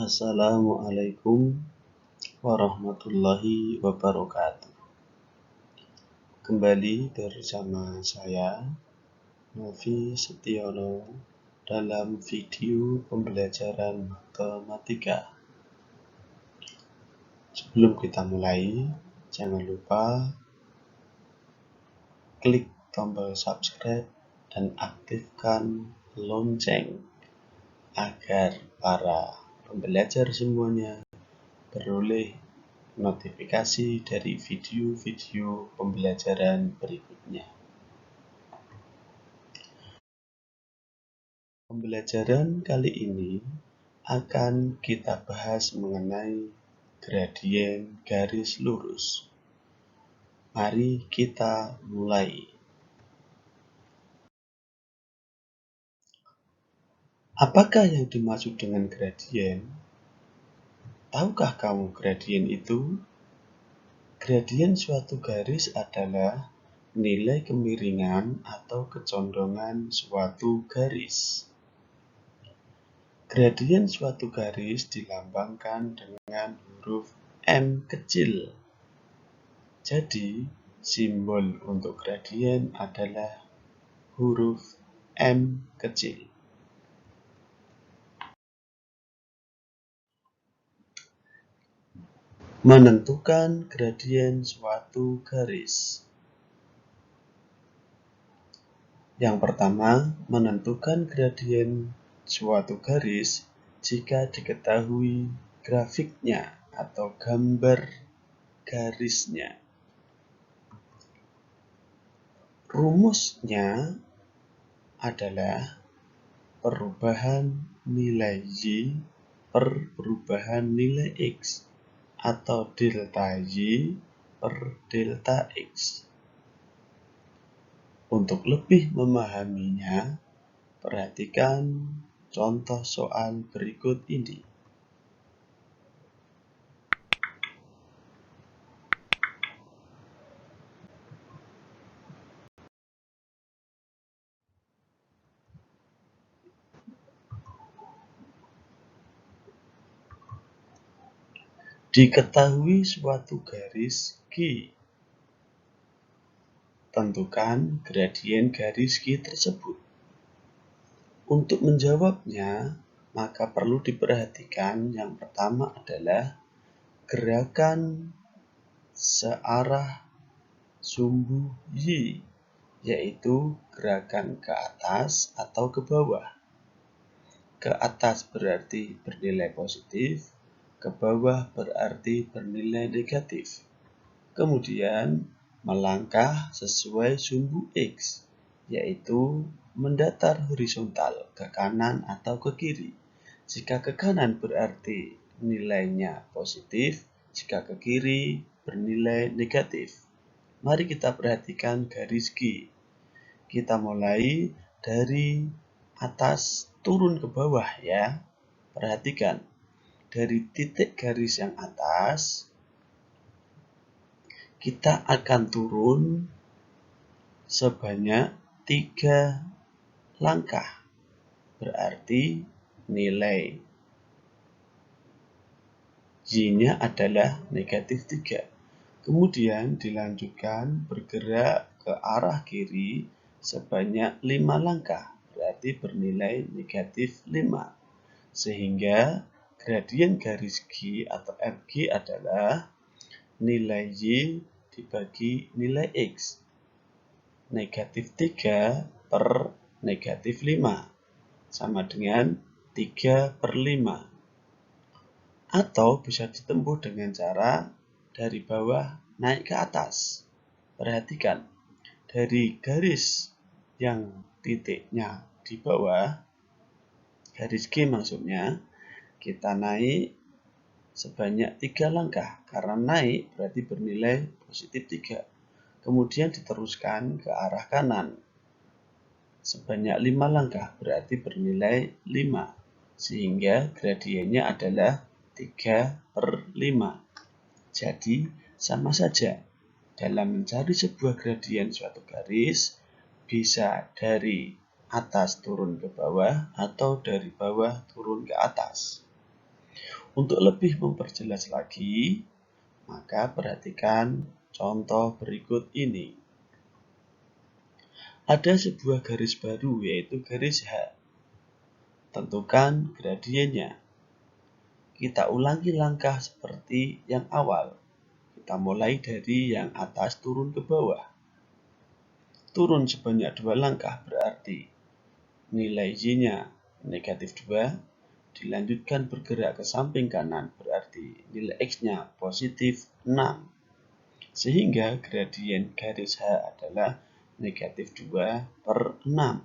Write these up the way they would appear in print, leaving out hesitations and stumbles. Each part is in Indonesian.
Assalamualaikum warahmatullahi wabarakatuh. Kembali bersama saya, Novi Setiono, dalam video pembelajaran matematika. Sebelum kita mulai, jangan lupa klik tombol subscribe dan aktifkan lonceng agar para pembelajar semuanya beroleh notifikasi dari video-video pembelajaran berikutnya. Pembelajaran kali ini akan kita bahas mengenai gradien garis lurus. Mari kita mulai. Apakah yang dimaksud dengan gradien? Tahukah kamu gradien itu? Gradien suatu garis adalah nilai kemiringan atau kecondongan suatu garis. Gradien suatu garis dilambangkan dengan huruf M kecil. Jadi, simbol untuk gradien adalah huruf M kecil. Menentukan gradien suatu garis. Yang pertama, menentukan gradien suatu garis jika diketahui grafiknya atau gambar garisnya. Rumusnya adalah perubahan nilai Y per perubahan nilai X atau delta Y per delta X. Untuk lebih memahaminya, perhatikan contoh soal berikut ini. Diketahui suatu garis G. Tentukan gradien garis G tersebut. Untuk menjawabnya, maka perlu diperhatikan yang pertama adalah gerakan searah sumbu Y, yaitu gerakan ke atas atau ke bawah. Ke atas berarti bernilai positif, ke bawah berarti bernilai negatif. Kemudian melangkah sesuai sumbu X, yaitu mendatar horizontal ke kanan atau ke kiri. Jika ke kanan berarti nilainya positif, jika ke kiri bernilai negatif. Mari kita perhatikan garis G. Kita mulai dari atas turun ke bawah ya. Perhatikan, dari titik garis yang atas, kita akan turun sebanyak 3 langkah. Berarti nilai Y-nya adalah negatif 3. Kemudian dilanjutkan bergerak ke arah kiri sebanyak 5 langkah. Berarti bernilai negatif 5. Sehingga gradien garis G atau FG adalah nilai Y dibagi nilai X. Negatif 3 per negatif 5 sama dengan 3 per 5. Atau bisa ditempuh dengan cara dari bawah naik ke atas. Perhatikan, dari garis yang titiknya di bawah, garis G maksudnya, kita naik sebanyak 3 langkah. Karena naik berarti bernilai positif 3. Kemudian diteruskan ke arah kanan. Sebanyak 5 langkah berarti bernilai 5. Sehingga gradiennya adalah 3 per 5. Jadi sama saja. Dalam mencari sebuah gradien suatu garis, bisa dari atas turun ke bawah atau dari bawah turun ke atas. Untuk lebih memperjelas lagi, maka perhatikan contoh berikut ini. Ada sebuah garis baru, yaitu garis H. Tentukan gradiennya. Kita ulangi langkah seperti yang awal. Kita mulai dari yang atas turun ke bawah. Turun sebanyak 2 langkah berarti nilai Y-nya negatif 2. Dilanjutkan bergerak ke samping kanan berarti nilai X-nya positif 6. Sehingga gradien garis H adalah negatif 2 per 6.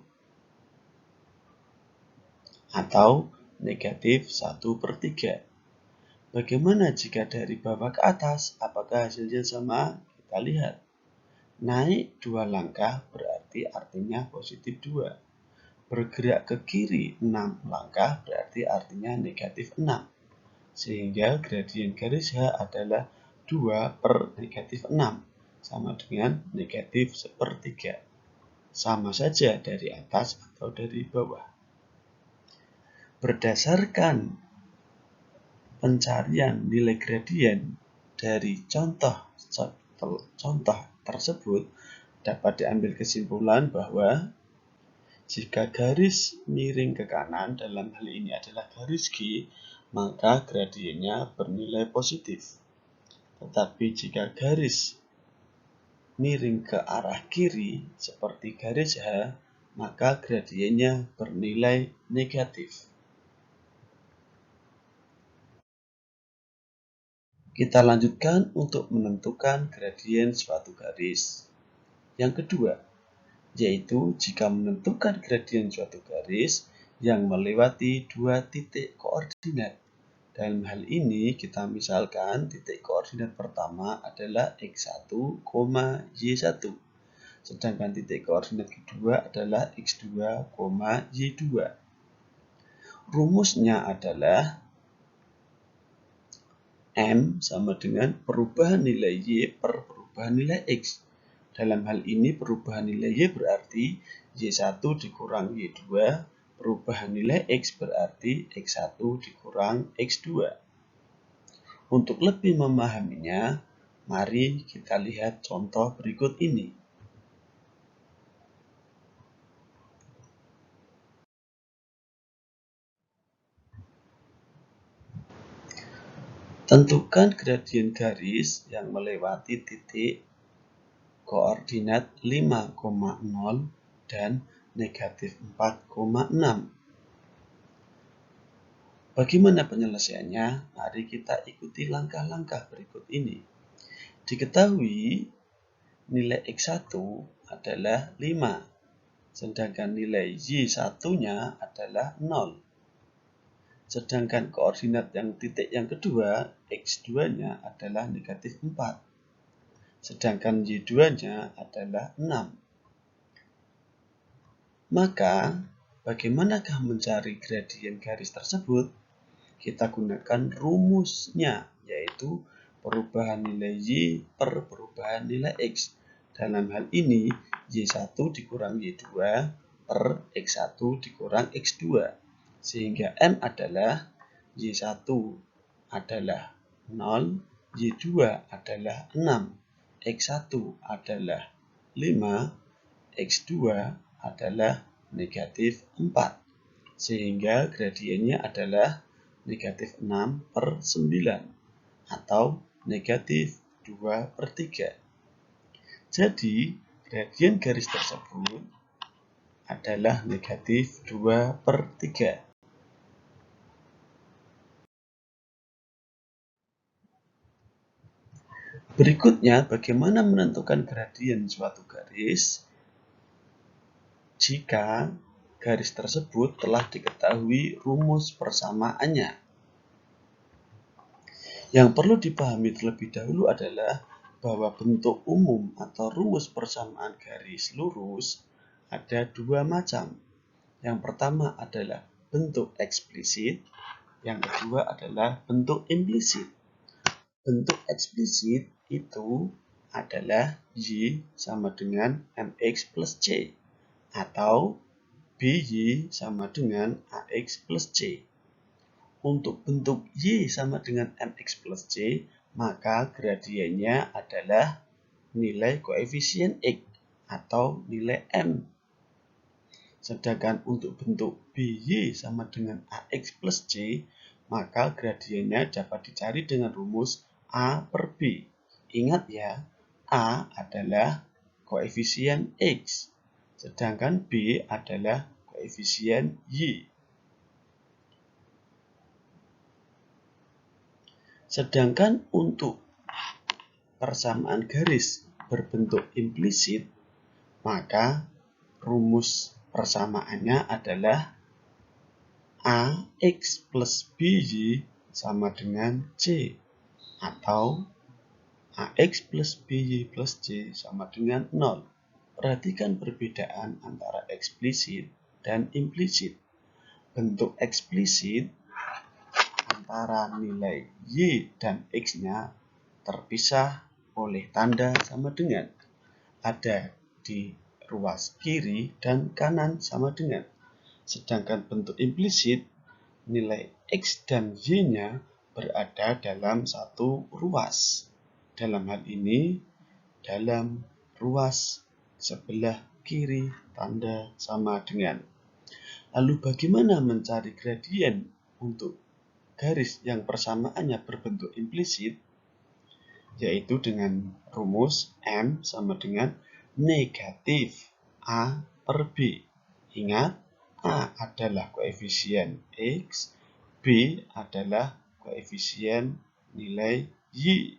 Atau negatif 1 per 3. Bagaimana jika dari bawah ke atas? Apakah hasilnya sama? Kita lihat. Naik 2 langkah berarti artinya positif 2. Bergerak ke kiri 6 langkah berarti artinya negatif 6. Sehingga gradien garis H adalah 2 per negatif 6. Sama dengan negatif sepertiga. Sama saja dari atas atau dari bawah. Berdasarkan pencarian nilai gradien dari contoh tersebut, dapat diambil kesimpulan bahwa jika garis miring ke kanan, dalam hal ini adalah garis G, maka gradiennya bernilai positif. Tetapi jika garis miring ke arah kiri, seperti garis H, maka gradiennya bernilai negatif. Kita lanjutkan untuk menentukan gradien suatu garis. Yang kedua, yaitu jika menentukan gradien suatu garis yang melewati 2 titik koordinat. Dalam hal ini kita misalkan titik koordinat pertama adalah X1, Y1. Sedangkan titik koordinat kedua adalah X2, Y2. Rumusnya adalah M sama dengan perubahan nilai Y per perubahan nilai X. Dalam hal ini perubahan nilai Y berarti Y1 dikurang Y2, perubahan nilai X berarti X1 dikurang X2. Untuk lebih memahaminya, mari kita lihat contoh berikut ini. Tentukan gradien garis yang melewati titik koordinat 5,0 dan negatif 4,6. Bagaimana penyelesaiannya? Mari kita ikuti langkah-langkah berikut ini. Diketahui nilai X1 adalah 5, sedangkan nilai Y1-nya adalah 0. Sedangkan koordinat yang titik yang kedua, X2-nya adalah negatif 4. Sedangkan Y2-nya adalah 6. Maka, bagaimanakah mencari gradien garis tersebut? Kita gunakan rumusnya, yaitu perubahan nilai Y per perubahan nilai X. Dalam hal ini, Y1 dikurang Y2 per X1 dikurang X2. Sehingga M adalah Y1 adalah 0, Y2 adalah 6, X1 adalah 5, X2 adalah negatif 4. Sehingga gradiennya adalah negatif 6 per 9 atau negatif 2 per 3. Jadi, gradien garis tersebut adalah negatif 2 per 3. Berikutnya, bagaimana menentukan gradien suatu garis jika garis tersebut telah diketahui rumus persamaannya. Yang perlu dipahami terlebih dahulu adalah bahwa bentuk umum atau rumus persamaan garis lurus ada 2 macam. Yang pertama adalah bentuk eksplisit, yang kedua adalah bentuk implisit. Bentuk eksplisit itu adalah Y sama dengan MX plus C atau BY sama dengan AX plus C. Untuk bentuk Y sama dengan MX plus C, maka gradiennya adalah nilai koefisien X atau nilai M. Sedangkan untuk bentuk BY sama dengan AX plus C, maka gradiennya dapat dicari dengan rumus A per B. Ingat ya, A adalah koefisien X, sedangkan B adalah koefisien Y. Sedangkan untuk persamaan garis berbentuk implisit, maka rumus persamaannya adalah AX plus BY sama dengan C, atau AX plus BY plus C sama dengan 0. Perhatikan perbedaan antara eksplisit dan implisit. Bentuk eksplisit antara nilai Y dan X-nya terpisah oleh tanda sama dengan. Ada di ruas kiri dan kanan sama dengan. Sedangkan bentuk implisit, nilai X dan Y-nya berada dalam satu ruas. Dalam hal ini, dalam ruas sebelah kiri tanda sama dengan. Lalu bagaimana mencari gradien untuk garis yang persamaannya berbentuk implisit, yaitu dengan rumus M sama dengan negatif A per B. Ingat, A adalah koefisien X, B adalah koefisien nilai Y.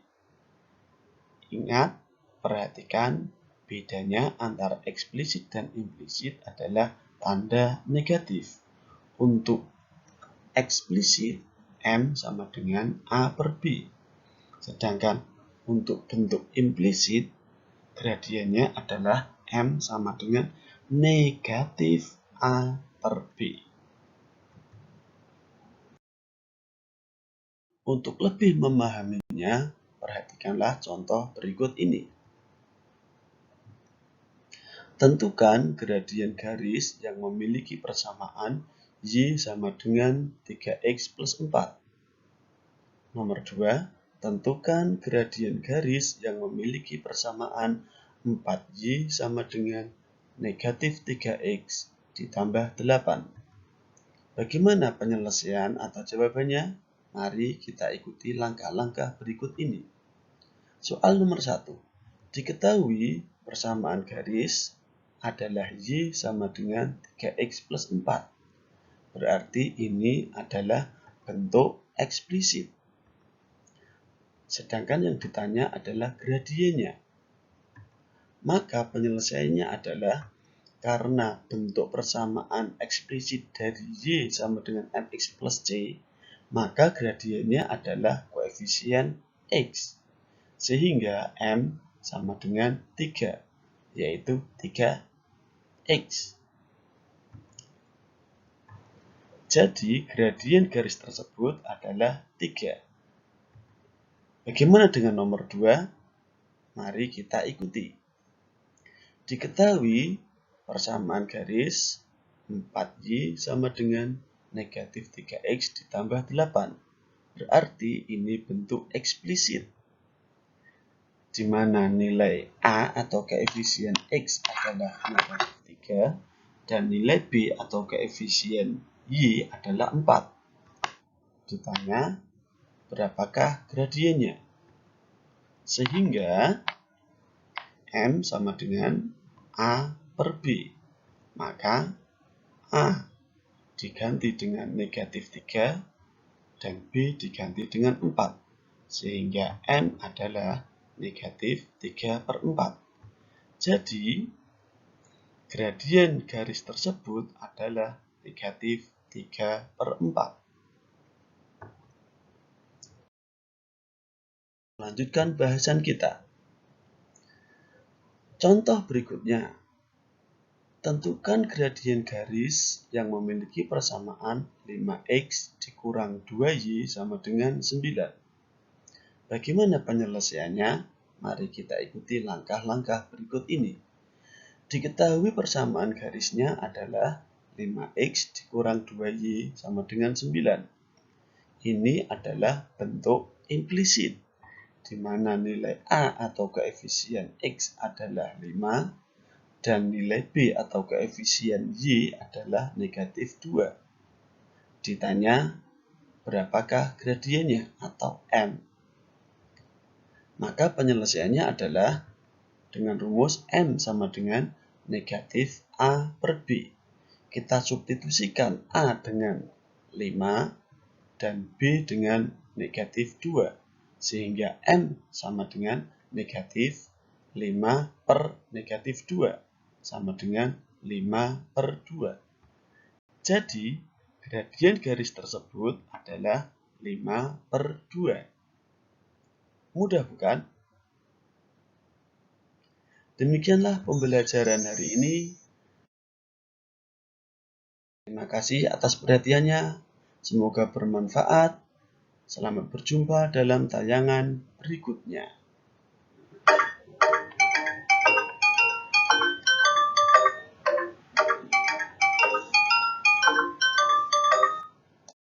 Ingat, perhatikan bedanya antara eksplisit dan implisit adalah tanda negatif. Untuk eksplisit, M sama dengan A per B. Sedangkan untuk bentuk implisit, gradiennya adalah M sama dengan negatif A per B. Untuk lebih memahaminya, perhatikanlah contoh berikut ini. Tentukan gradien garis yang memiliki persamaan Y sama dengan 3X plus 4. Nomor 2, tentukan gradien garis yang memiliki persamaan 4Y sama dengan negatif 3X ditambah 8. Bagaimana penyelesaian atau jawabannya? Mari kita ikuti langkah-langkah berikut ini. Soal nomor 1. Diketahui persamaan garis adalah Y sama dengan 3X plus 4. Berarti ini adalah bentuk eksplisit. Sedangkan yang ditanya adalah gradiennya. Maka penyelesaiannya adalah karena bentuk persamaan eksplisit dari Y sama dengan MX plus C, maka gradiennya adalah koefisien X. Sehingga M sama dengan 3, yaitu 3X. Jadi gradien garis tersebut adalah 3. Bagaimana dengan nomor 2? Mari kita ikuti. Diketahui persamaan garis 4Y sama dengan negatif 3X ditambah 8. Berarti ini bentuk eksplisit, di mana nilai A atau koefisien X adalah negatif 3 dan nilai B atau koefisien Y adalah 4. Ditanya, berapakah gradiennya? Sehingga M sama dengan A per B. Maka A diganti dengan negatif 3 dan B diganti dengan 4. Sehingga M adalah negatif 3 per 4. Jadi, gradien garis tersebut adalah negatif 3 per 4. Lanjutkan bahasan kita. Contoh berikutnya. Tentukan gradien garis yang memiliki persamaan 5X dikurang 2Y sama dengan 9. Bagaimana penyelesaiannya? Mari kita ikuti langkah-langkah berikut ini. Diketahui persamaan garisnya adalah 5X dikurang 2Y sama dengan 9. ini adalah bentuk implisit, di mana nilai A atau koefisien X adalah 5, dan nilai B atau koefisien Y adalah negatif 2. Ditanya, berapakah gradiennya atau M? Maka penyelesaiannya adalah dengan rumus M sama dengan negatif A per B. Kita substitusikan A dengan 5 dan B dengan negatif 2. Sehingga M sama dengan negatif 5 per negatif 2. Sama dengan 5 per 2. Jadi, gradien garis tersebut adalah 5 per 2. Mudah bukan? Demikianlah pembelajaran hari ini. Terima kasih atas perhatiannya. Semoga bermanfaat. Selamat berjumpa dalam tayangan berikutnya.